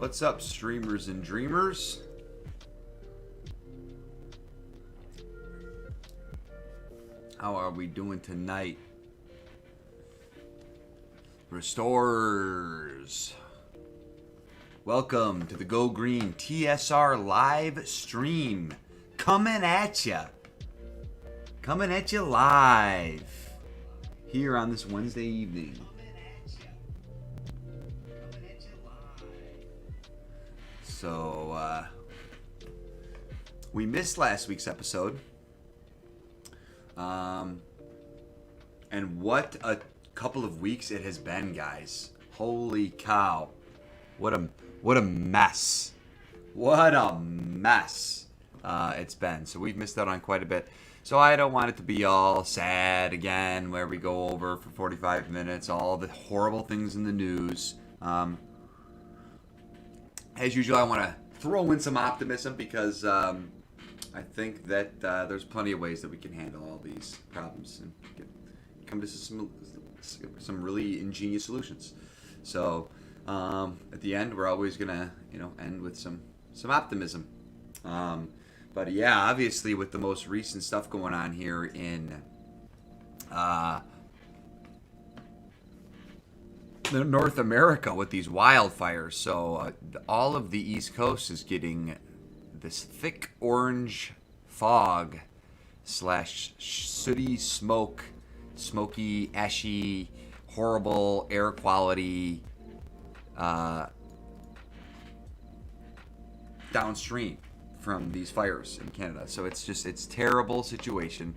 What's up, streamers and dreamers? How are we doing tonight? Restorers. Welcome to the Go Green TSR Livestream. Coming at ya. Coming at you live. Here on this Wednesday evening. So, we missed last week's episode. And what a couple of weeks it has been, guys. Holy cow. What a mess. What a mess it's been. So we've missed out on quite a bit. So I don't want it to be all sad again, where we go over for 45 minutes, all the horrible things in the news. As usual, I want to throw in some optimism because I think that there's plenty of ways that we can handle all these problems and come to some really ingenious solutions. So at the end, we're always gonna end with some optimism. But yeah, obviously with the most recent stuff going on here in North America with these wildfires, so all of the East Coast is getting this thick orange fog / sooty smoke, smoky, ashy, horrible air quality downstream from these fires in Canada. So it's terrible situation.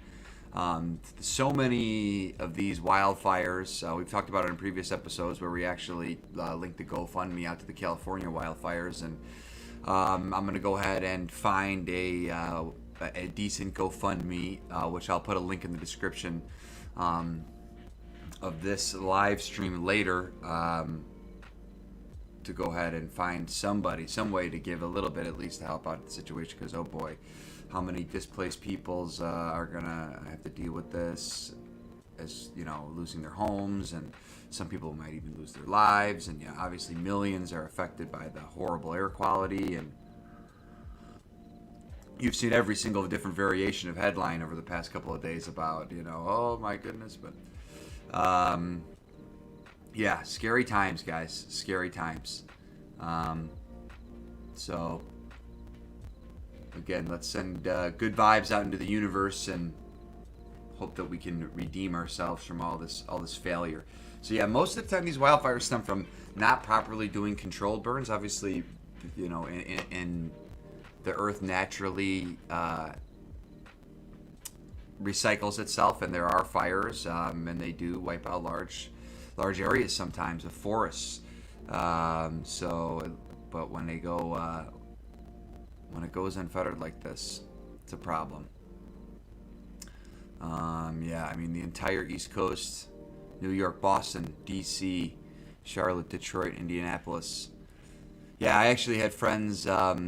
So many of these wildfires, we've talked about it in previous episodes where we actually linked the GoFundMe out to the California wildfires, and I'm going to go ahead and find a decent GoFundMe, which I'll put a link in the description of this live stream later, to go ahead and find some way to give a little bit at least to help out the situation, because oh boy, how many displaced peoples are gonna have to deal with this, as losing their homes, and some people might even lose their lives, and obviously millions are affected by the horrible air quality. And you've seen every single different variation of headline over the past couple of days about oh my goodness. But yeah, scary times, guys, scary times. So again, let's send good vibes out into the universe and hope that we can redeem ourselves from all this failure. So yeah, most of the time these wildfires stem from not properly doing controlled burns. Obviously, in the earth naturally recycles itself, and there are fires, and they do wipe out large areas sometimes of forests. But when they go when it goes unfettered like this, it's a problem. Yeah, I mean the entire East Coast, New York, Boston, D.C., Charlotte, Detroit, Indianapolis. Yeah, I actually had friends that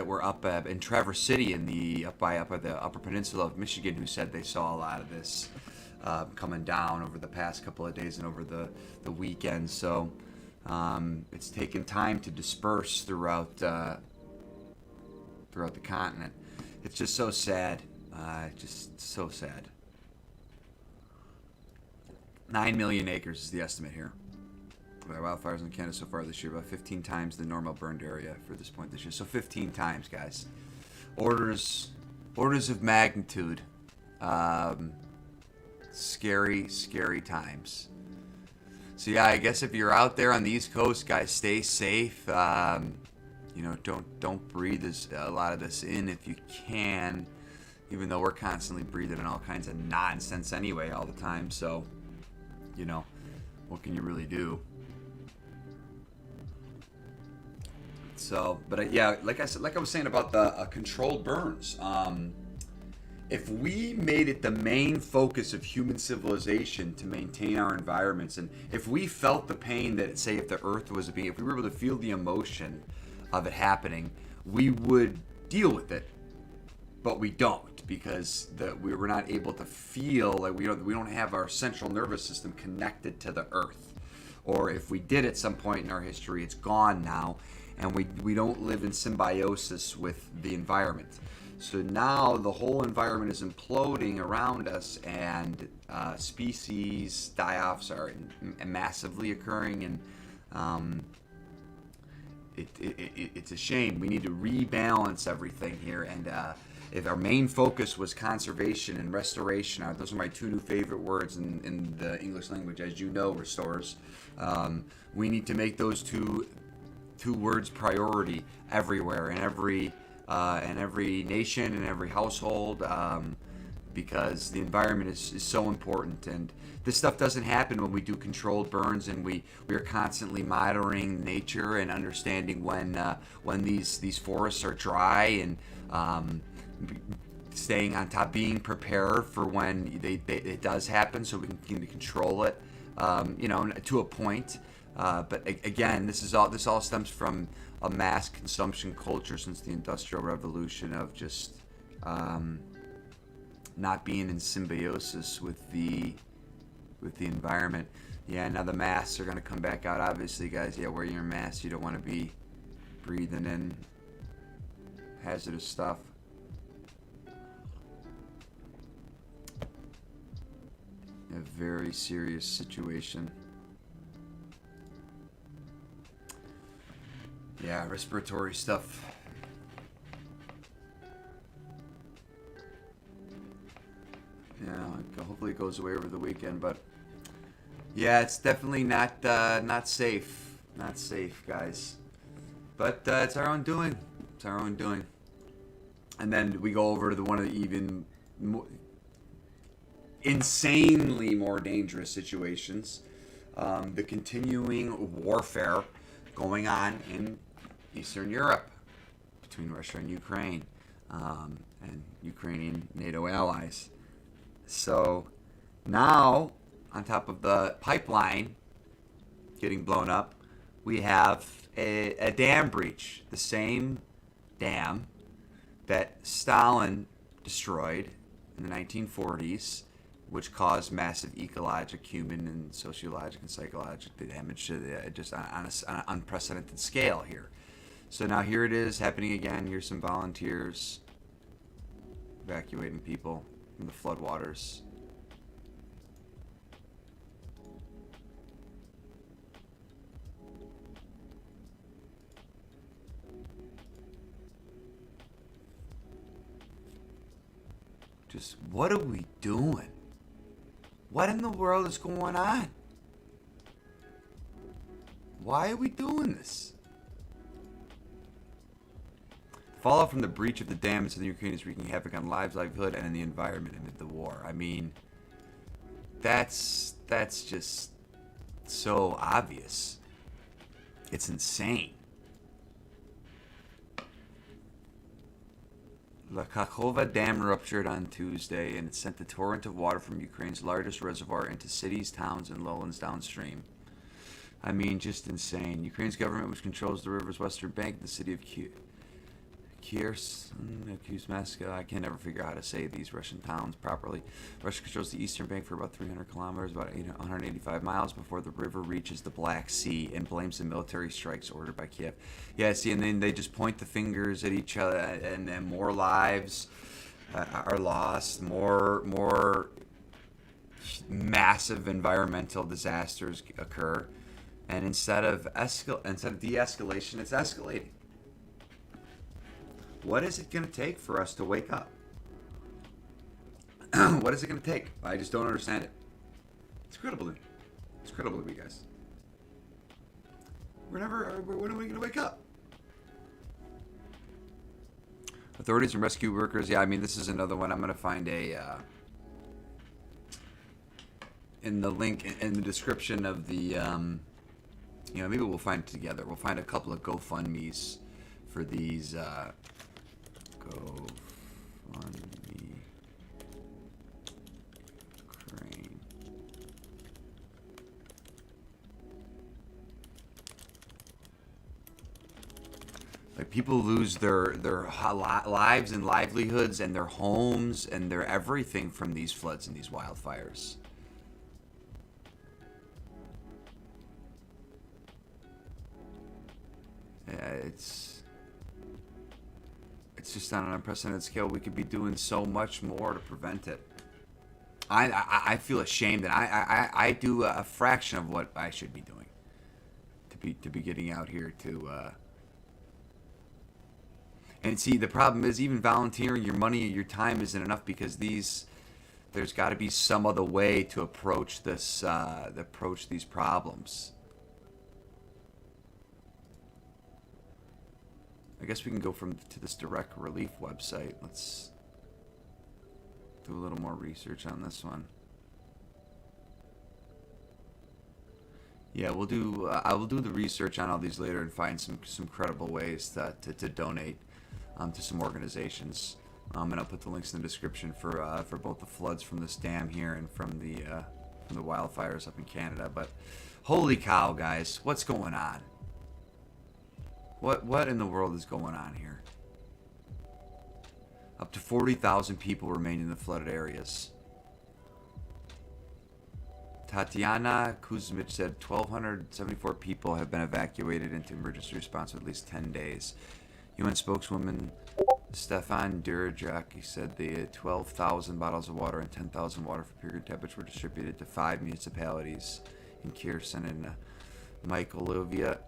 were up in Traverse City in the up at the Upper Peninsula of Michigan who said they saw a lot of this coming down over the past couple of days and over the weekend. So it's taken time to disperse throughout the continent. It's just so sad. Just so sad. 9 million acres is the estimate here. Wildfires in Canada so far this year, about 15 times the normal burned area for this point this year. So 15 times, guys. Orders of magnitude. Scary times. So yeah, I guess if you're out there on the East Coast, guys, stay safe. Don't breathe a lot of this in if you can, even though we're constantly breathing in all kinds of nonsense anyway all the time. So, what can you really do? So, but yeah, like I was saying about the controlled burns. If we made it the main focus of human civilization to maintain our environments, and if we felt the pain that, say, if the Earth was being, if we were able to feel the emotion of it happening, we would deal with it. But we don't, because we were not able to feel, like we don't have our central nervous system connected to the Earth, or if we did at some point in our history, it's gone now, and we don't live in symbiosis with the environment. So now the whole environment is imploding around us, and species die-offs are massively occurring, and it's a shame. We need to rebalance everything here, and if our main focus was conservation and restoration, those are my two new favorite words in the English language, as you know, restorers. We need to make those two words priority everywhere, in every nation, in every household, because the environment is so important. And this stuff doesn't happen when we do controlled burns, and we are constantly monitoring nature and understanding when these forests are dry, and staying on top, being prepared for when it does happen, so we can control it, to a point. But again, this all stems from a mass consumption culture since the Industrial Revolution, of just not being in symbiosis with the environment. Yeah, now the masks are going to come back out, obviously, guys. Yeah, wear your mask. You don't want to be breathing in hazardous stuff. A very serious situation. Yeah, respiratory stuff. Yeah, hopefully it goes away over the weekend, but yeah, it's definitely not safe. Not safe, guys. But it's our own doing. It's our own doing. And then we go over to one of the even insanely more dangerous situations, the continuing warfare going on in Eastern Europe between Russia and Ukraine, and Ukrainian NATO allies. So now, on top of the pipeline getting blown up, we have a dam breach, the same dam that Stalin destroyed in the 1940s, which caused massive ecologic, human, and sociologic and psychological damage to just on an unprecedented scale here. So now here it is happening again. Here's some volunteers evacuating people from the floodwaters. Just, what are we doing? What in the world is going on? Why are we doing this? Fallout from the breach of the dam in southern Ukraine is wreaking havoc on lives, livelihood, and in the environment amid the war. I mean, that's just so obvious. It's insane. La Kakhovka Dam ruptured on Tuesday, and it sent a torrent of water from Ukraine's largest reservoir into cities, towns, and lowlands downstream. I mean, just insane. Ukraine's government, which controls the river's western bank, the city of Kiersmaska, I can never figure out how to say these Russian towns properly. Russia controls the eastern bank for about 300 kilometers, about 185 miles before the river reaches the Black Sea, and blames the military strikes ordered by Kiev. Yeah, see, and then they just point the fingers at each other, and then more lives are lost, more massive environmental disasters occur, and instead of de-escalation, it's escalating. What is it going to take for us to wake up? What is it going to take? I just don't understand it. It's incredible to me. It's incredible to me, guys. When are we going to wake up? Authorities and rescue workers. Yeah, I mean, this is another one. I'm going to find in the link in the description of the, maybe we'll find it together. We'll find a couple of GoFundMes for these, GoFundMe Ukraine. Like, people lose their lives and livelihoods and their homes and their everything from these floods and these wildfires. It's just on an unprecedented scale. We could be doing so much more to prevent it. I feel ashamed that I do a fraction of what I should be doing to be getting out here to and see, the problem is even volunteering your money, your time isn't enough, because there's got to be some other way to approach these problems. I guess we can go to this direct relief website. Let's do a little more research on this one. Yeah, we'll do. I will do the research on all these later and find some credible ways to donate to some organizations. And I'll put the links in the description for both the floods from this dam here and from the wildfires up in Canada. But holy cow, guys, what's going on? What in the world is going on here? Up to 40,000 people remain in the flooded areas. Tatiana Kuzmich said 1,274 people have been evacuated into emergency response for at least 10 days. UN spokeswoman Stefan Durajak said the 12,000 bottles of water and 10,000 water for pure tablets were distributed to 5 municipalities in Kherson and Mycelium,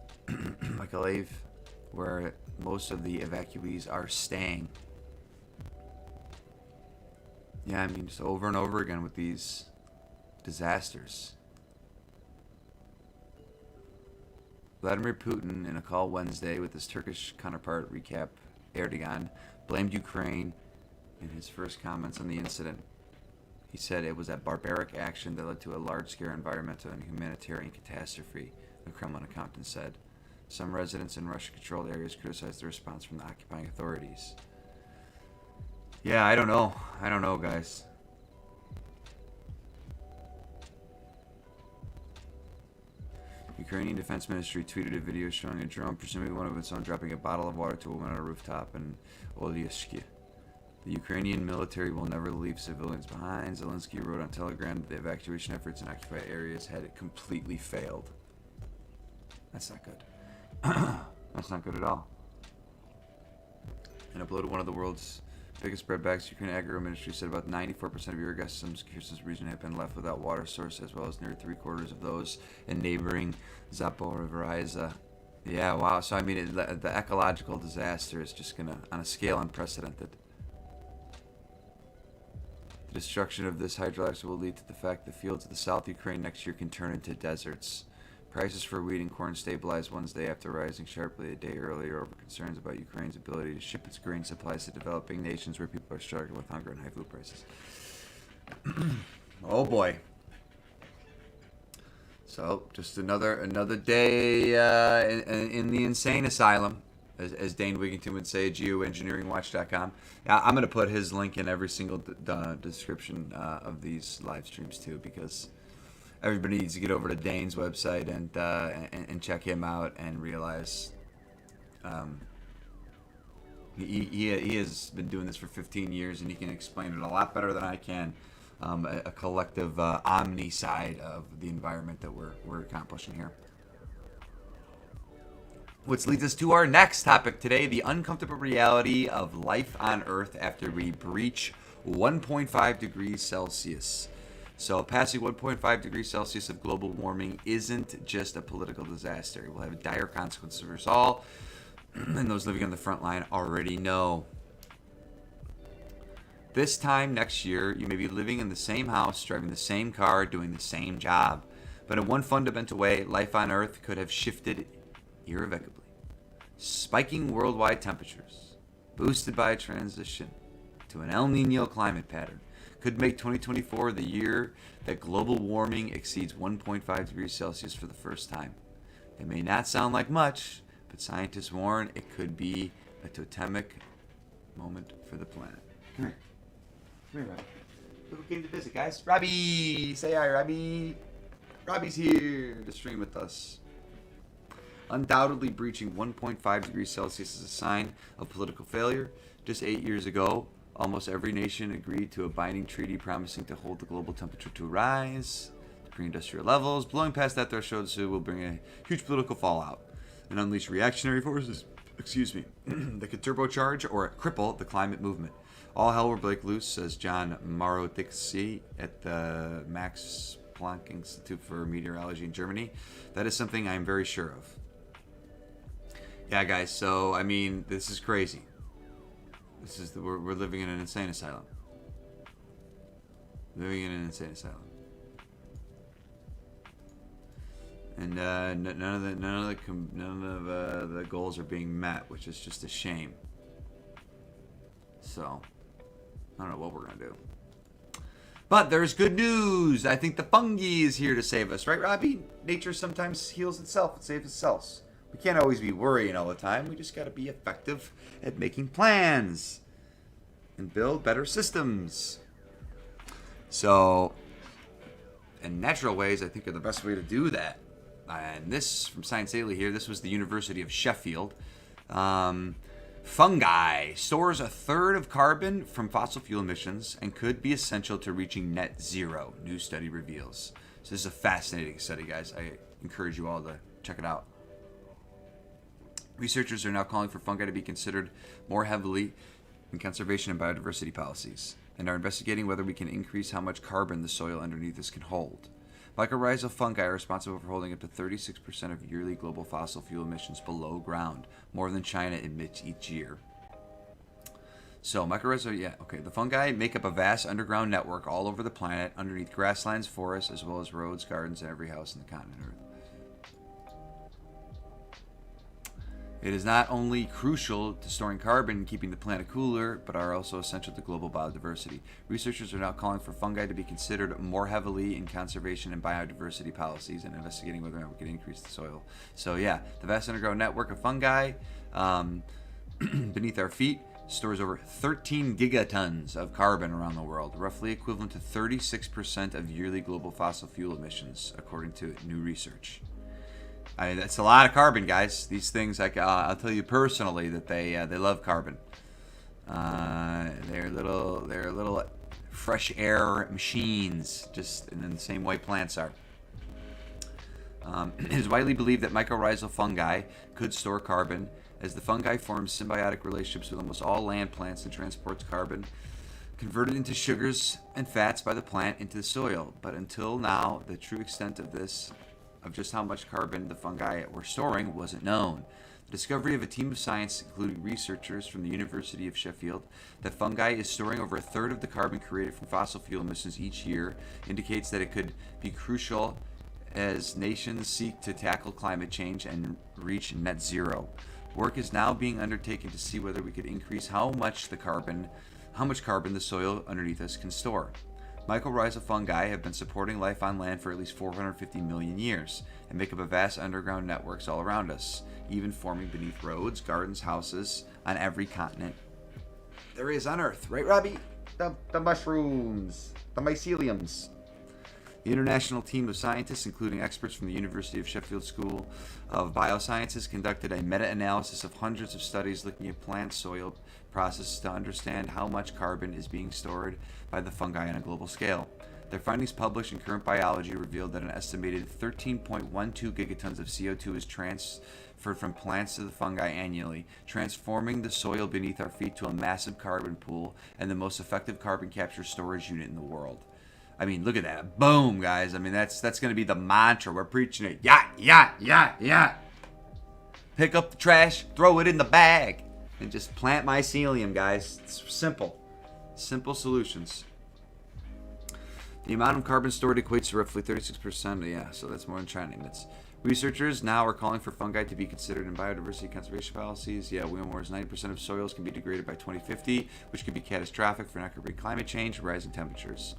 where most of the evacuees are staying. Yeah, I mean, just over and over again with these disasters. Vladimir Putin, in a call Wednesday with his Turkish counterpart Recep Erdogan, blamed Ukraine in his first comments on the incident. He said it was a barbaric action that led to a large-scale environmental and humanitarian catastrophe, the Kremlin accountant said. Some residents in Russian-controlled areas criticized the response from the occupying authorities. Yeah, I don't know. I don't know, guys. Ukrainian Defense Ministry tweeted a video showing a drone, presumably one of its own, dropping a bottle of water to a woman on a rooftop in Olyashki. The Ukrainian military will never leave civilians behind. Zelensky wrote on Telegram that the evacuation efforts in occupied areas had completely failed. That's not good. That's not good at all. And uploaded one of the world's biggest breadbags. Ukraine Agro Ministry said about 94% of irrigation systems region have been left without water source, as well as near 3/4 of those in neighboring Zaporizhzhia. Yeah, wow. So I mean, the ecological disaster is just gonna, on a scale unprecedented. The destruction of this hydroelectric will lead to the fact that fields of the South Ukraine next year can turn into deserts. Prices for wheat and corn stabilized Wednesday after rising sharply a day earlier over concerns about Ukraine's ability to ship its grain supplies to developing nations where people are struggling with hunger and high food prices. Oh boy. So, just another day in the insane asylum, as Dane Wigington would say, geoengineeringwatch.com. I'm going to put his link in every single description of these live streams too, because everybody needs to get over to Dane's website and check him out and realize he has been doing this for 15 years, and he can explain it a lot better than I can. A collective omni side of the environment that we're accomplishing here. Which leads us to our next topic today, the uncomfortable reality of life on Earth after we breach 1.5 degrees Celsius. So passing 1.5 degrees Celsius of global warming isn't just a political disaster. It will have dire consequences for us all, and those living on the front line already know. This time next year, you may be living in the same house, driving the same car, doing the same job. But in one fundamental way, life on Earth could have shifted irrevocably. Spiking worldwide temperatures, boosted by a transition to an El Niño climate pattern, could make 2024 the year that global warming exceeds 1.5 degrees Celsius for the first time. It may not sound like much, but scientists warn it could be a totemic moment for the planet. Come here. Come here, Robbie. Look who came to visit, guys. Robbie! Say hi, Robbie. Robbie's here to stream with us. Undoubtedly, breaching 1.5 degrees Celsius is a sign of political failure. Just 8 years ago, almost every nation agreed to a binding treaty promising to hold the global temperature to rise to pre-industrial levels. Blowing past that threshold will bring a huge political fallout. and unleash reactionary forces, that could turbocharge or cripple the climate movement. All hell will break loose, says John Marodixi at the Max Planck Institute for Meteorology in Germany. That is something I am very sure of. Yeah, guys, so, I mean, this is crazy. We're living in an insane asylum. Living in an insane asylum. And none of the goals are being met, which is just a shame. So, I don't know what we're going to do. But there's good news. I think the fungi is here to save us. Right, Robbie? Nature sometimes heals itself. It saves itself. We can't always be worrying all the time. We just got to be effective at making plans and build better systems. So, in natural ways, I think are the best way to do that. And this, from Science Daily here, this was the University of Sheffield. Fungi stores a third of carbon from fossil fuel emissions and could be essential to reaching net zero, new study reveals. So this is a fascinating study, guys. I encourage you all to check it out. Researchers are now calling for fungi to be considered more heavily in conservation and biodiversity policies, and are investigating whether we can increase how much carbon the soil underneath us can hold. Mycorrhizal fungi are responsible for holding up to 36% of yearly global fossil fuel emissions below ground, more than China emits each year. So mycorrhizal, the fungi make up a vast underground network all over the planet, underneath grasslands, forests, as well as roads, gardens, and every house in the continent Earth. It is not only crucial to storing carbon and keeping the planet cooler, but are also essential to global biodiversity. Researchers are now calling for fungi to be considered more heavily in conservation and biodiversity policies and investigating whether or not we can increase the soil. So yeah, the vast underground network of fungi beneath our feet stores over 13 gigatons of carbon around the world, roughly equivalent to 36% of yearly global fossil fuel emissions, according to new research. That's a lot of carbon, guys. These things, I'll tell you personally that they love carbon. They're little fresh air machines, just in the same way plants are. It is widely believed that mycorrhizal fungi could store carbon, as the fungi forms symbiotic relationships with almost all land plants and transports carbon converted into sugars and fats by the plant into the soil. But until now, the true extent of just how much carbon the fungi were storing wasn't known. The discovery of a team of science, including researchers from the University of Sheffield, that fungi is storing over a third of the carbon created from fossil fuel emissions each year, indicates that it could be crucial as nations seek to tackle climate change and reach net zero. Work is now being undertaken to see whether we could increase how much carbon the soil underneath us can store. Mycorrhizal fungi have been supporting life on land for at least 450 million years and make up a vast underground networks all around us, even forming beneath roads, gardens, houses on every continent there is on Earth. Right, Robbie? The mushrooms, the myceliums. The international team of scientists, including experts from the University of Sheffield School of Biosciences, conducted a meta-analysis of hundreds of studies looking at plant soil processes to understand how much carbon is being stored by the fungi on a global scale. Their findings, published in Current Biology, revealed that an estimated 13.12 gigatons of CO2 is transferred from plants to the fungi annually, transforming the soil beneath our feet to a massive carbon pool and the most effective carbon capture storage unit in the world. I mean, look at that. Boom, guys. I mean, that's going to be the mantra. We're preaching it. Yeah. Pick up the trash, throw it in the bag, and just plant mycelium, guys. It's simple. Simple solutions. The amount of carbon stored equates to roughly 36%. Yeah, so that's more than China emits. Researchers now are calling for fungi to be considered in biodiversity conservation policies. Yeah, we know more than 90% of soils can be degraded by 2050, which could be catastrophic for not curbing climate change and rising temperatures.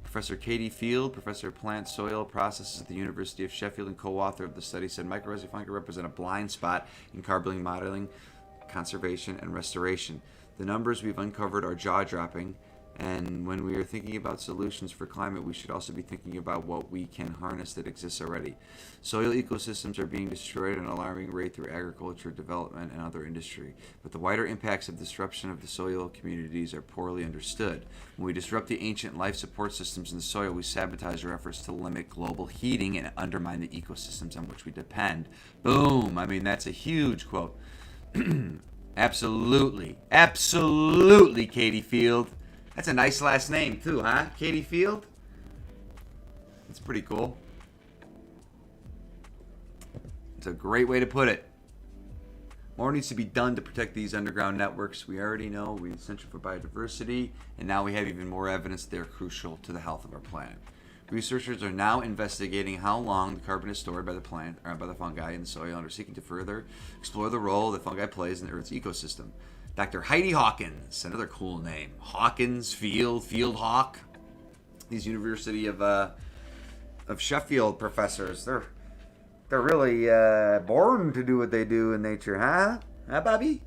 Professor Katie Field, professor of plant soil processes at the University of Sheffield and co-author of the study, said mycorrhizal fungi represent a blind spot in carbon modeling, conservation, and restoration. The numbers we've uncovered are jaw-dropping, And when we are thinking about solutions for climate, we should also be thinking about what we can harness that exists already. Soil ecosystems are being destroyed at an alarming rate through agriculture, development, and other industry. But the wider impacts of disruption of the soil communities are poorly understood. When we disrupt the ancient life support systems in the soil, we sabotage our efforts to limit global heating and undermine the ecosystems on which we depend. Boom! I mean, that's a huge quote. Absolutely. Absolutely, Katie Field. That's a nice last name, too, huh? Katie Field? It's pretty cool. It's a great way to put it. More needs to be done to protect these underground networks. We already know we're essential for biodiversity, and now we have even more evidence they're crucial to the health of our planet. Researchers are now investigating how long the carbon is stored by the plant or by the fungi in the soil and are seeking to further explore the role that fungi plays in the Earth's ecosystem. Dr. Heidi Hawkins, another cool name. Hawkins, Field Hawk. These University of Sheffield professors, they're really born to do what they do in nature, huh? Huh, Bobby?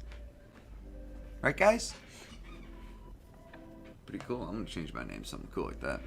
Right, guys? Pretty cool. I'm going to change my name to something cool like that.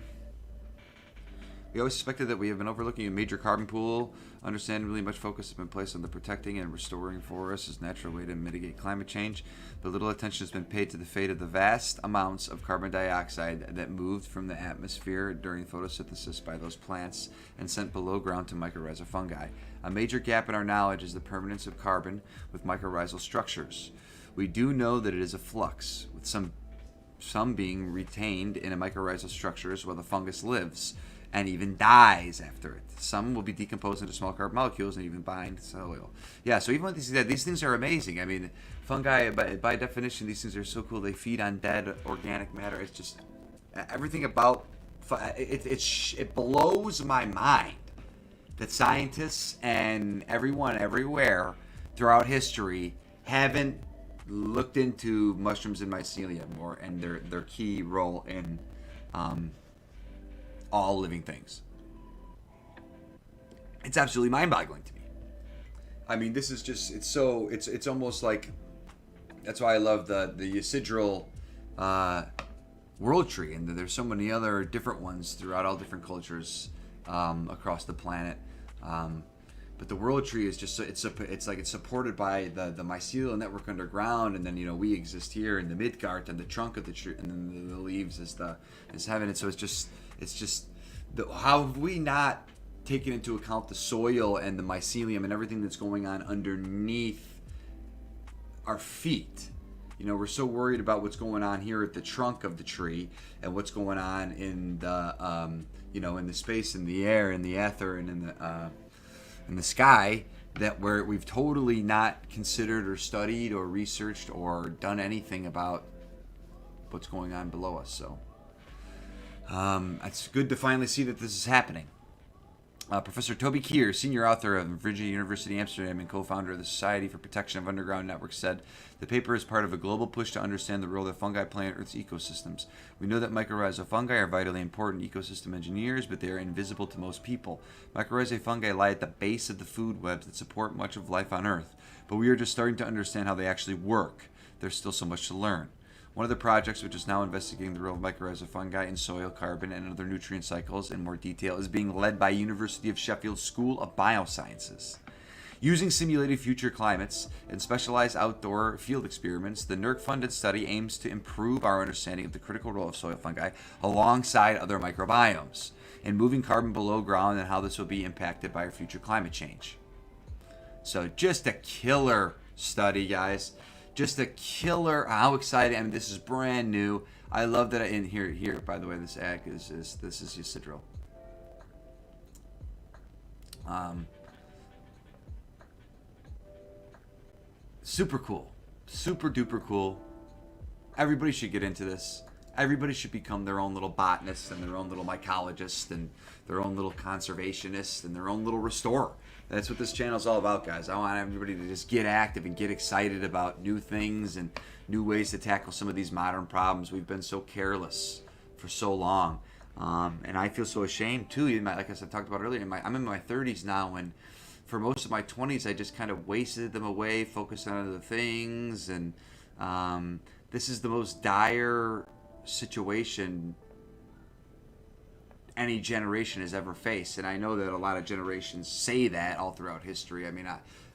We always suspected that we have been overlooking a major carbon pool. Understandably, much focus has been placed on the protecting and restoring forests as a natural way to mitigate climate change, but little attention has been paid to the fate of the vast amounts of carbon dioxide that moved from the atmosphere during photosynthesis by those plants and sent below ground to mycorrhizal fungi. A major gap in our knowledge is the permanence of carbon with mycorrhizal structures. We do know that it is a flux, with some being retained in a mycorrhizal structures while the fungus lives and even dies after it. Some will be decomposed into small carbon molecules and even bind soil. Yeah, so even with these things are amazing. I mean, fungi, by definition, these things are so cool. They feed on dead organic matter. It's just everything about it blows my mind that scientists and everyone everywhere throughout history haven't looked into mushrooms and mycelium and their key role in all living things. It's absolutely mind-boggling to me. I mean, this is just, it's almost like, that's why I love the Ysidral world tree, and there's so many other different ones throughout all different cultures across the planet. But the world tree is just, it's supported by the mycelial network underground, and then we exist here in the Midgard and the trunk of the tree, and then the leaves is heaven. And so it's just how have we not taken into account the soil and the mycelium and everything that's going on underneath our feet? We're so worried about what's going on here at the trunk of the tree and what's going on in the in the space, in the air, in the ether, and in the sky, that we've totally not considered or studied or researched or done anything about what's going on below us. So it's good to finally see that this is happening. Professor Toby Keir, senior author of Virginia University Amsterdam and co-founder of the Society for Protection of Underground Networks, said the paper is part of a global push to understand the role that fungi play in Earth's ecosystems. We know that mycorrhizal fungi are vitally important ecosystem engineers, but they are invisible to most people. Mycorrhizal fungi lie at the base of the food webs that support much of life on Earth, but we are just starting to understand how they actually work. There's still so much to learn. One of the projects, which is now investigating the role of mycorrhizal fungi in soil, carbon, and other nutrient cycles in more detail, is being led by University of Sheffield School of Biosciences. Using simulated future climates and specialized outdoor field experiments, the NERC-funded study aims to improve our understanding of the critical role of soil fungi alongside other microbiomes in moving carbon below ground and how this will be impacted by our future climate change. So just a killer study, guys. Just a killer. How excited. I mean, this is brand new. I love that. In here, by the way, this ag this is Ysidral. Super cool. Super duper cool. Everybody should get into this. Everybody should become their own little botanist and their own little mycologist and their own little conservationist and their own little restorer. That's what this channel is all about, guys. I want everybody to just get active and get excited about new things and new ways to tackle some of these modern problems. We've been so careless for so long. And I feel so ashamed, too. Like I said, talked about earlier, I'm in my 30s now, and for most of my 20s, I just kind of wasted them away, focused on other things. And this is the most dire situation any generation has ever faced. And I know that a lot of generations say that all throughout history. I mean,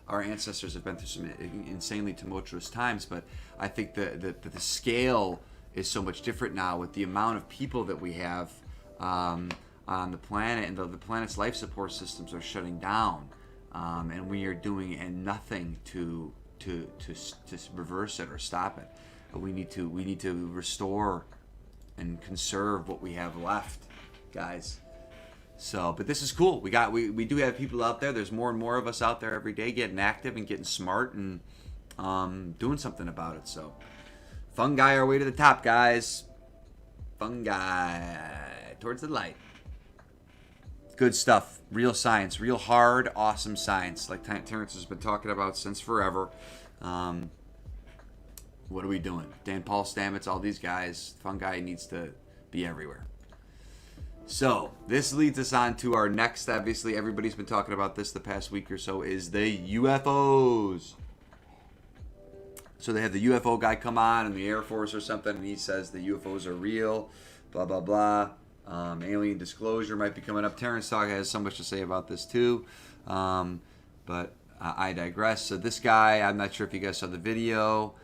our ancestors have been through some insanely tumultuous times, but I think the scale is so much different now with the amount of people that we have on the planet, and the planet's life support systems are shutting down, and we are doing nothing to reverse it or stop it. We need to restore and conserve what we have left, guys. So, but this is cool. We do have people out there. There's more and more of us out there every day getting active and getting smart and doing something about it. So, fungi our way to the top, guys. Fungi towards the light. Good stuff. Real science. Real hard, awesome science. Like Terrence has been talking about since forever. What are we doing? Dan Paul Stamets, all these guys. Fungi needs to be everywhere. So, this leads us on to our next, obviously, everybody's been talking about this the past week or so, is the UFOs. So they have the UFO guy come on in the Air Force or something, and he says the UFOs are real, blah, blah, blah. Alien disclosure might be coming up. Terrence Talk has so much to say about this too, but I digress. So this guy, I'm not sure if you guys saw the video,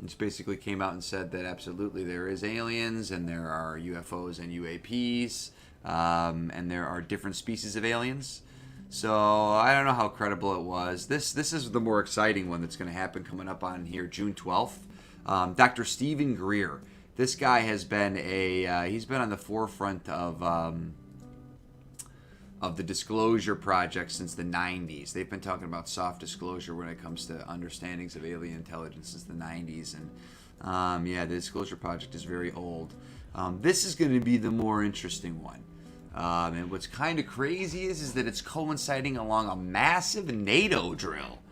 just basically came out and said that absolutely there is aliens and there are UFOs and UAPs, and there are different species of aliens. So I don't know how credible it was. This is the more exciting one that's going to happen coming up on here June 12th. Dr. Stephen Greer. This guy has been he's been on the forefront of the disclosure project since the 90s. They've been talking about soft disclosure when it comes to understandings of alien intelligence since the 90s. And the disclosure project is very old. This is going to be the more interesting one. And what's kind of crazy is that it's coinciding along a massive NATO drill,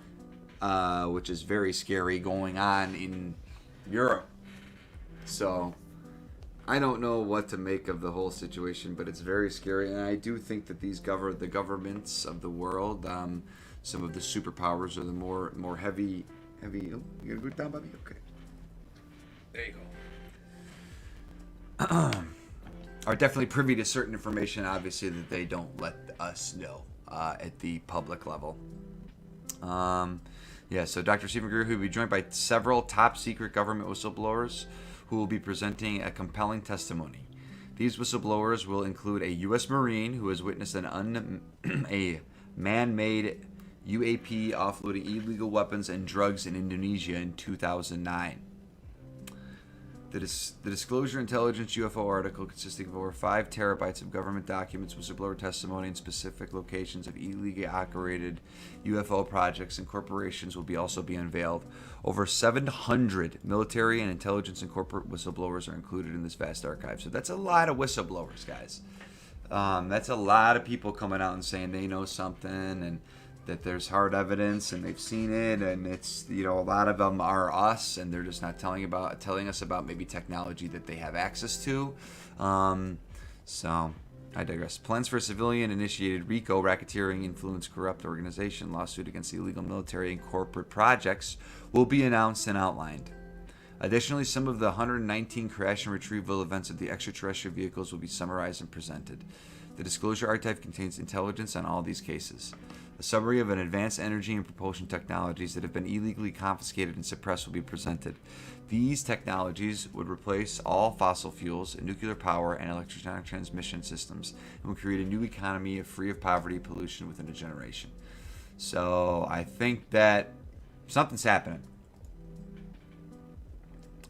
which is very scary, going on in Europe. So I don't know what to make of the whole situation, but it's very scary, and I do think that the governments of the world, some of the superpowers, are the more heavy. Oh, you gonna go down, Bobby? Okay. There you go. Are definitely privy to certain information, obviously, that they don't let us know at the public level. So Dr. Stephen Greer, who will be joined by several top secret government whistleblowers, who will be presenting a compelling testimony. These whistleblowers will include a U.S. Marine who has witnessed a man-made UAP offloading illegal weapons and drugs in Indonesia in 2009. The Disclosure Intelligence UFO article, consisting of over 5 terabytes of government documents, whistleblower testimony, and specific locations of illegally operated UFO projects and corporations, will also be unveiled. Over 700 military and intelligence and corporate whistleblowers are included in this vast archive. So that's a lot of whistleblowers, guys. That's a lot of people coming out and saying they know something, and that there's hard evidence and they've seen it, and it's, a lot of them are us, and they're just not telling us about maybe technology that they have access to. So I digress. Plans for a civilian-initiated RICO, racketeering, influence, corrupt organization lawsuit against illegal military and corporate projects will be announced and outlined. Additionally, some of the 119 crash and retrieval events of the extraterrestrial vehicles will be summarized and presented. The Disclosure Archive contains intelligence on all these cases. A summary of an advanced energy and propulsion technologies that have been illegally confiscated and suppressed will be presented. These technologies would replace all fossil fuels, nuclear power, and electronic transmission systems, and would create a new economy free of poverty and pollution within a generation. So I think that something's happening.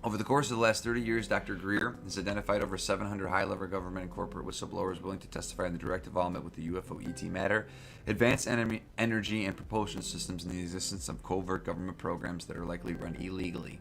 Over the course of the last 30 years, Dr. Greer has identified over 700 high-level government and corporate whistleblowers willing to testify in the direct involvement with the UFO ET matter, advanced energy and propulsion systems, and the existence of covert government programs that are likely run illegally.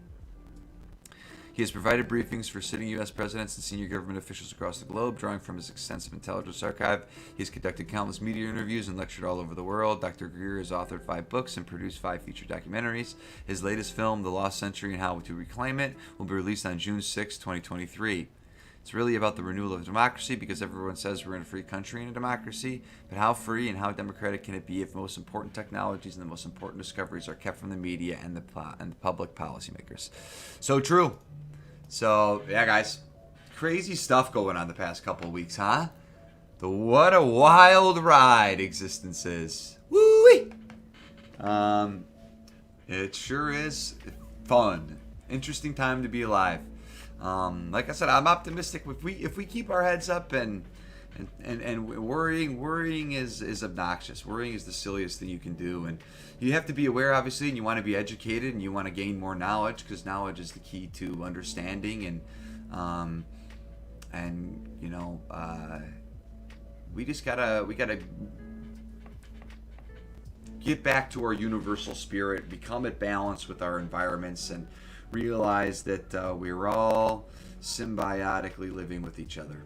He has provided briefings for sitting U.S. presidents and senior government officials across the globe, drawing from his extensive intelligence archive. He has conducted countless media interviews and lectured all over the world. Dr. Greer has authored 5 books and produced 5 feature documentaries. His latest film, The Lost Century and How to Reclaim It, will be released on June 6, 2023. It's really about the renewal of democracy, because everyone says we're in a free country and a democracy, but how free and how democratic can it be if the most important technologies and the most important discoveries are kept from the media and the public policymakers? So true. So, yeah, guys, crazy stuff going on the past couple of weeks, huh? What a wild ride existence is. Woo-wee! It sure is fun. Interesting time to be alive. Like I said, I'm optimistic. If we keep our heads up and worrying is obnoxious. Worrying is the silliest thing you can do, and you have to be aware, obviously, and you want to be educated and you want to gain more knowledge, because knowledge is the key to understanding, and we gotta get back to our universal spirit, become at balance with our environments, and realize that we're all symbiotically living with each other.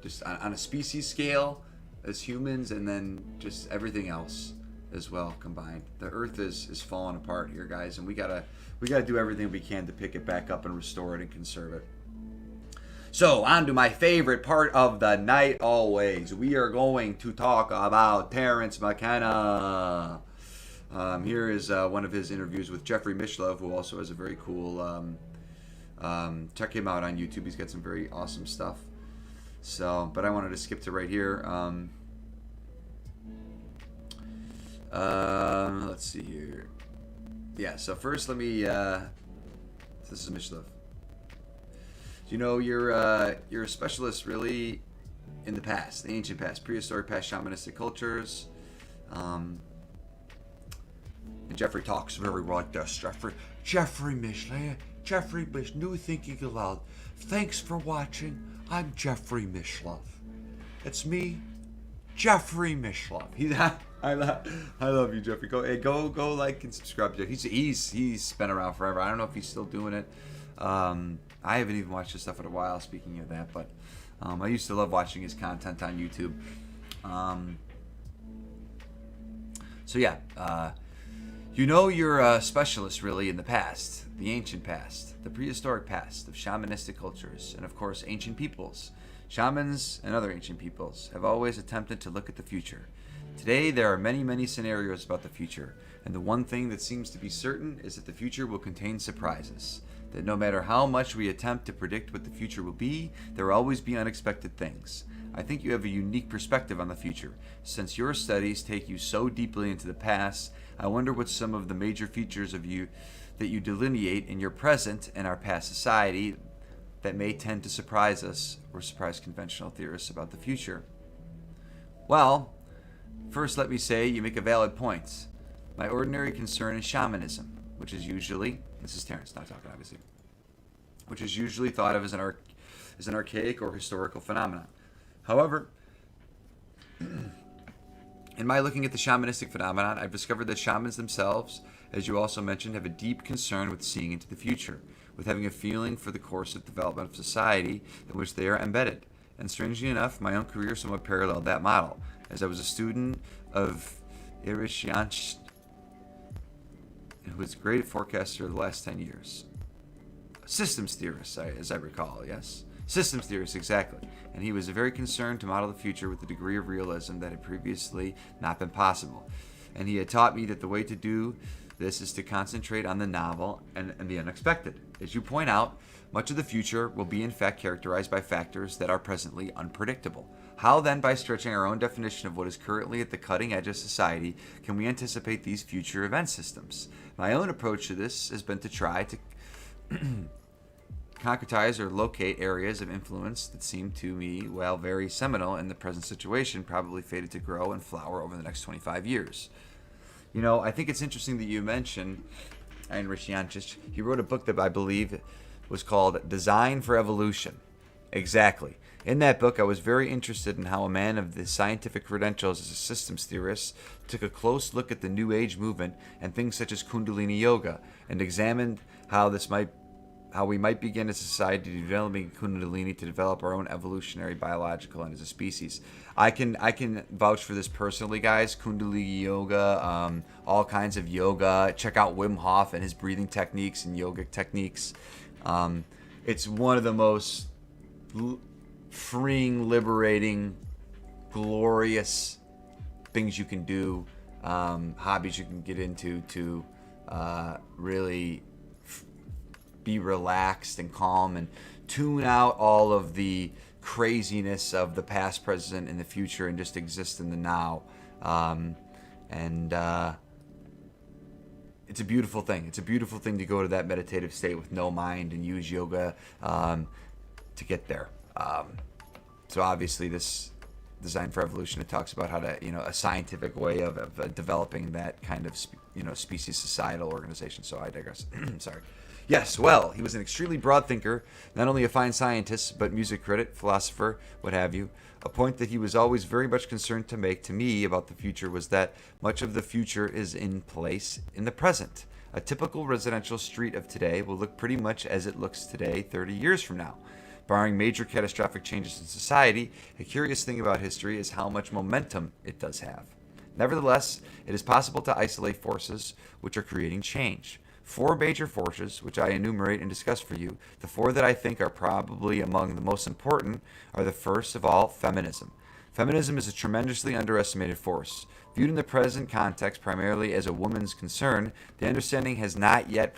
Just on a species scale as humans, and then just everything else as well combined. The earth is falling apart here, guys, and we gotta do everything we can to pick it back up and restore it and conserve it. So, on to my favorite part of the night always. We are going to talk about Terence McKenna. Here is one of his interviews with Jeffrey Mishlove, who also has a very cool, check him out on YouTube. He's got some very awesome stuff. So, but I wanted to skip to right here. Let's see here. Yeah, so first let me, this is Mishlove. You know, you're a specialist really in the past, the ancient past, prehistoric past, shamanistic cultures. And Jeffrey talks very like this. Jeffrey Mishlove, New Thinking Aloud. Thanks for watching. I'm Jeffrey Mishlove. It's me, Jeffrey Mishlove. I love you, Jeffrey. Go like and subscribe. He's been around forever. I don't know if he's still doing it. I haven't even watched his stuff in a while, speaking of that, but I used to love watching his content on YouTube. So yeah, you're a specialist really in the past, the ancient past, the prehistoric past of shamanistic cultures, and of course ancient peoples. Shamans and other ancient peoples have always attempted to look at the future. Today there are many, many scenarios about the future, and the one thing that seems to be certain is that the future will contain surprises. That no matter how much we attempt to predict what the future will be, there will always be unexpected things. I think you have a unique perspective on the future. Since your studies take you so deeply into the past, I wonder what some of the major features of you that you delineate in your present and our past society that may tend to surprise us or surprise conventional theorists about the future. Well, first let me say you make a valid point. My ordinary concern is shamanism, which is usually, this is Terence not talking obviously, which is usually thought of as an archaic or historical phenomenon. However, in my looking at the shamanistic phenomenon, I've discovered that shamans themselves, as you also mentioned, have a deep concern with seeing into the future, with having a feeling for the course of development of society in which they are embedded. And strangely enough, my own career somewhat paralleled that model, as I was a student of Irishianch, who was a great forecaster of the last 10 years. Systems theorist, as I recall, yes. Systems theorist, exactly. And he was very concerned to model the future with a degree of realism that had previously not been possible. And he had taught me that the way to do this is to concentrate on the novel and the unexpected. As you point out, much of the future will be in fact characterized by factors that are presently unpredictable. How then, by stretching our own definition of what is currently at the cutting edge of society, can we anticipate these future event systems? My own approach to this has been to try to concretize or locate areas of influence that seem to me, while very seminal in the present situation, probably fated to grow and flower over the next 25 years. You know, I think it's interesting that you mentioned Ayn Rishianchich. He wrote a book that I believe was called Design for Evolution. Exactly. In that book, I was very interested in how a man of the scientific credentials as a systems theorist took a close look at the New Age movement and things such as Kundalini Yoga, and examined how we might begin as a society developing Kundalini to develop our own evolutionary, biological, and as a species. I can vouch for this personally, guys. Kundalini Yoga, all kinds of yoga. Check out Wim Hof and his breathing techniques and yogic techniques. It's one of the most freeing, liberating, glorious things you can do, hobbies you can get into to really be relaxed and calm and tune out all of the craziness of the past, present, and the future, and just exist in the now. It's a beautiful thing. It's a beautiful thing to go to that meditative state with no mind and use yoga to get there. So obviously this Design for Evolution, it talks about how to, a scientific way of developing that kind of, species societal organization. So I digress. Sorry. Yes, well, he was an extremely broad thinker, not only a fine scientist, but music critic, philosopher, what have you. A point that he was always very much concerned to make to me about the future was that much of the future is in place in the present. A typical residential street of today will look pretty much as it looks today 30 years from now. Barring major catastrophic changes in society, a curious thing about history is how much momentum it does have. Nevertheless, it is possible to isolate forces which are creating change. 4 major forces, which I enumerate and discuss for you, the 4 that I think are probably among the most important, are the first of all, feminism. Feminism is a tremendously underestimated force. Viewed in the present context primarily as a woman's concern, the understanding has not yet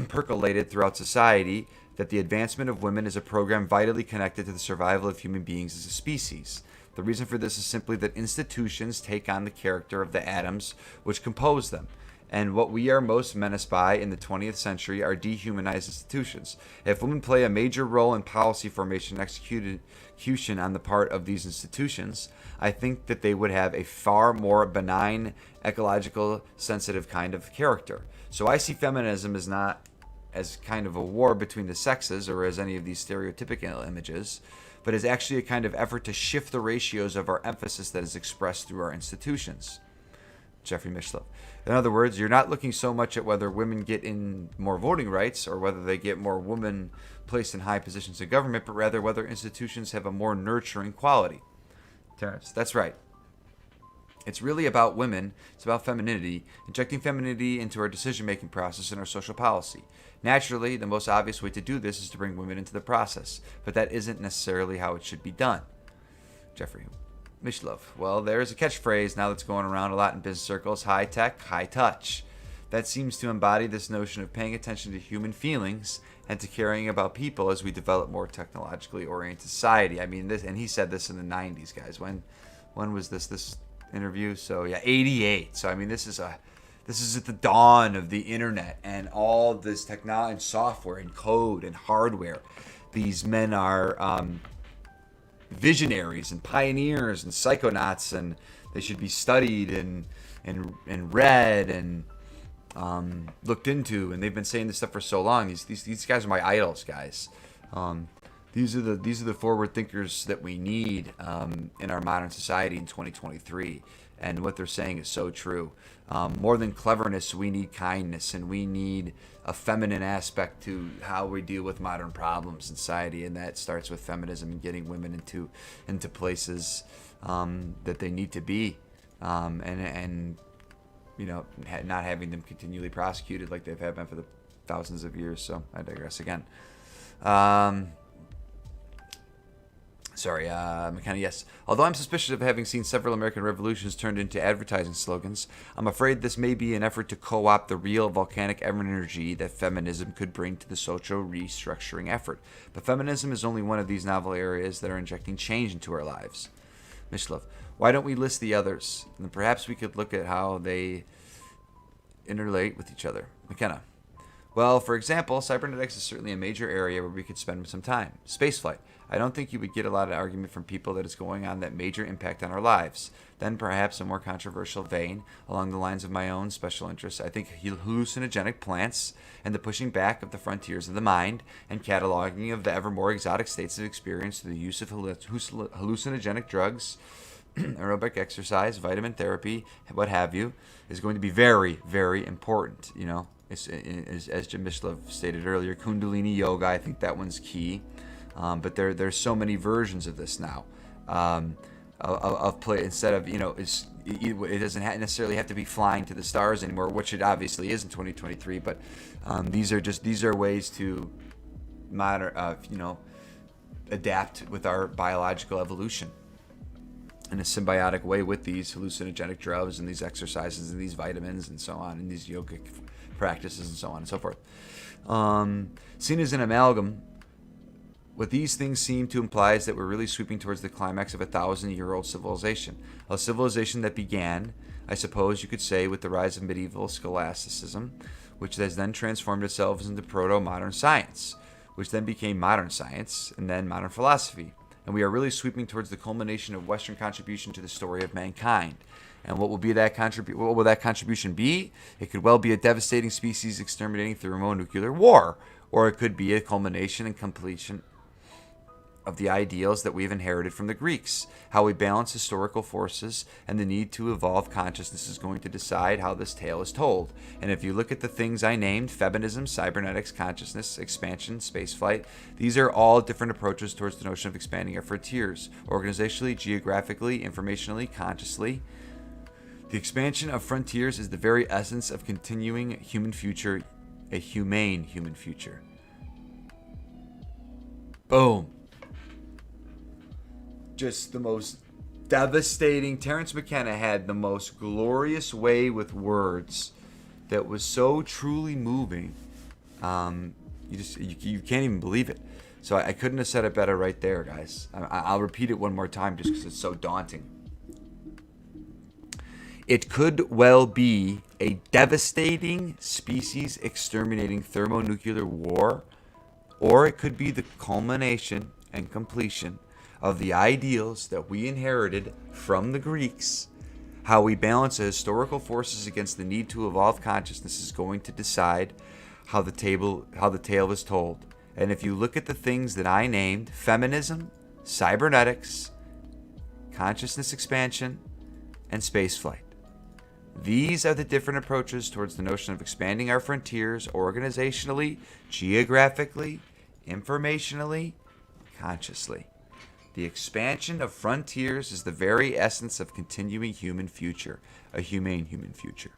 percolated throughout society that the advancement of women is a program vitally connected to the survival of human beings as a species. The reason for this is simply that institutions take on the character of the atoms which compose them. And what we are most menaced by in the 20th century are dehumanized institutions. If women play a major role in policy formation and execution on the part of these institutions, I think that they would have a far more benign, ecological, sensitive kind of character. So I see feminism as not as kind of a war between the sexes or as any of these stereotypical images, but as actually a kind of effort to shift the ratios of our emphasis that is expressed through our institutions. Jeffrey Mishlove. In other words, you're not looking so much at whether women get in more voting rights or whether they get more women placed in high positions in government, but rather whether institutions have a more nurturing quality. Terence, that's right. It's really about women. It's about femininity, injecting femininity into our decision-making process and our social policy. Naturally, the most obvious way to do this is to bring women into the process, but that isn't necessarily how it should be done. Jeffrey Mishlove. Well, there's a catchphrase now that's going around a lot in business circles: high tech, high touch. That seems to embody this notion of paying attention to human feelings and to caring about people as we develop more technologically oriented society. I mean, this, and he said this in the 90s, guys. When was this interview? So yeah, 88. So I mean, this is at the dawn of the internet and all this technology and software and code and hardware. These men are visionaries and pioneers and psychonauts, and they should be studied and read and looked into. And they've been saying this stuff for so long. These guys are my idols, guys. These are the forward thinkers that we need in our modern society in 2023. And what they're saying is so true. More than cleverness, we need kindness, and we need a feminine aspect to how we deal with modern problems in society, and that starts with feminism and getting women into places that they need to be, and not having them continually prosecuted like they've been for the thousands of years. So I digress again. McKenna, yes. Although I'm suspicious of having seen several American revolutions turned into advertising slogans, I'm afraid this may be an effort to co-opt the real volcanic energy that feminism could bring to the social restructuring effort. But feminism is only one of these novel areas that are injecting change into our lives. Mishlove, why don't we list the others? And perhaps we could look at how they interrelate with each other. McKenna, well, for example, cybernetics is certainly a major area where we could spend some time. Spaceflight. I don't think you would get a lot of argument from people that it's going on that major impact on our lives. Then perhaps a more controversial vein, along the lines of my own special interests, I think hallucinogenic plants and the pushing back of the frontiers of the mind and cataloging of the ever more exotic states of experience through the use of hallucinogenic drugs, aerobic exercise, vitamin therapy, what have you, is going to be very, very important. As Jim Mishlove stated earlier, Kundalini yoga, I think that one's key. But there's so many versions of this now. Of play instead of it doesn't necessarily have to be flying to the stars anymore, which it obviously is in 2023. But these are ways to adapt with our biological evolution in a symbiotic way with these hallucinogenic drugs and these exercises and these vitamins and so on, and these yogic practices and so on and so forth. Seen as an amalgam, what these things seem to imply is that we're really sweeping towards the climax of a 1,000-year-old civilization. A civilization that began, I suppose you could say, with the rise of medieval scholasticism, which has then transformed itself into proto-modern science, which then became modern science, and then modern philosophy. And we are really sweeping towards the culmination of Western contribution to the story of mankind. And what will that contribution be? It could well be a devastating species exterminating thermonuclear war, or it could be a culmination and completion of the ideals that we've inherited from the Greeks. How we balance historical forces and the need to evolve consciousness is going to decide how this tale is told. And if you look at the things I named, feminism, cybernetics, consciousness, expansion, spaceflight, these are all different approaches towards the notion of expanding our frontiers, organizationally, geographically, informationally, consciously. The expansion of frontiers is the very essence of continuing human future, a humane human future. Boom. Just the most devastating. Terence McKenna had the most glorious way with words that was so truly moving. You can't even believe it. So I couldn't have said it better right there, guys. I'll repeat it one more time just because it's so daunting. It could well be a devastating, species exterminating thermonuclear war, or it could be the culmination and completion of the ideals that we inherited from the Greeks. How we balance the historical forces against the need to evolve consciousness is going to decide how the tale is told. And if you look at the things that I named, feminism, cybernetics, consciousness expansion, and spaceflight, these are the different approaches towards the notion of expanding our frontiers organizationally, geographically, informationally, consciously. The expansion of frontiers is the very essence of continuing human future, a humane human future.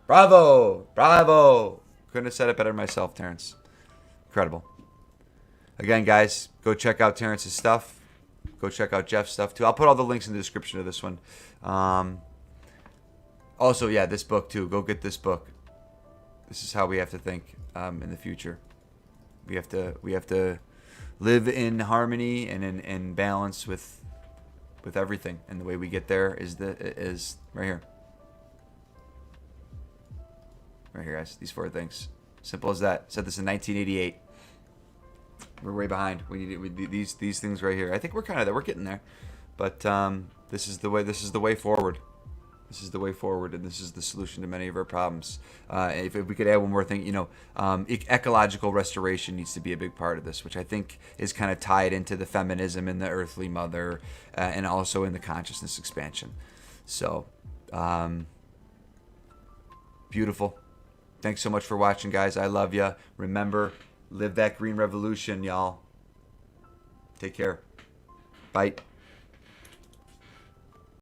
Bravo! Bravo! Couldn't have said it better myself, Terence. Incredible. Again, guys, go check out Terence's stuff. Go check out Jeff's stuff, too. I'll put all the links in the description of this one. Also, yeah, this book, too. Go get this book. This is how we have to think in the future. We have to live in harmony and in balance with everything. And the way we get there is right here. Right here, guys. These 4 things. Simple as that. Said this in 1988. We're way behind. We need these things right here. I think we're getting there, but this is the way forward. This is the way forward, and this is the solution to many of our problems. If we could add one more thing, ecological restoration needs to be a big part of this, which I think is kind of tied into the feminism and the earthly mother, and also in the consciousness expansion. So, beautiful. Thanks so much for watching, guys. I love you. Remember, live that green revolution, y'all. Take care. Bye.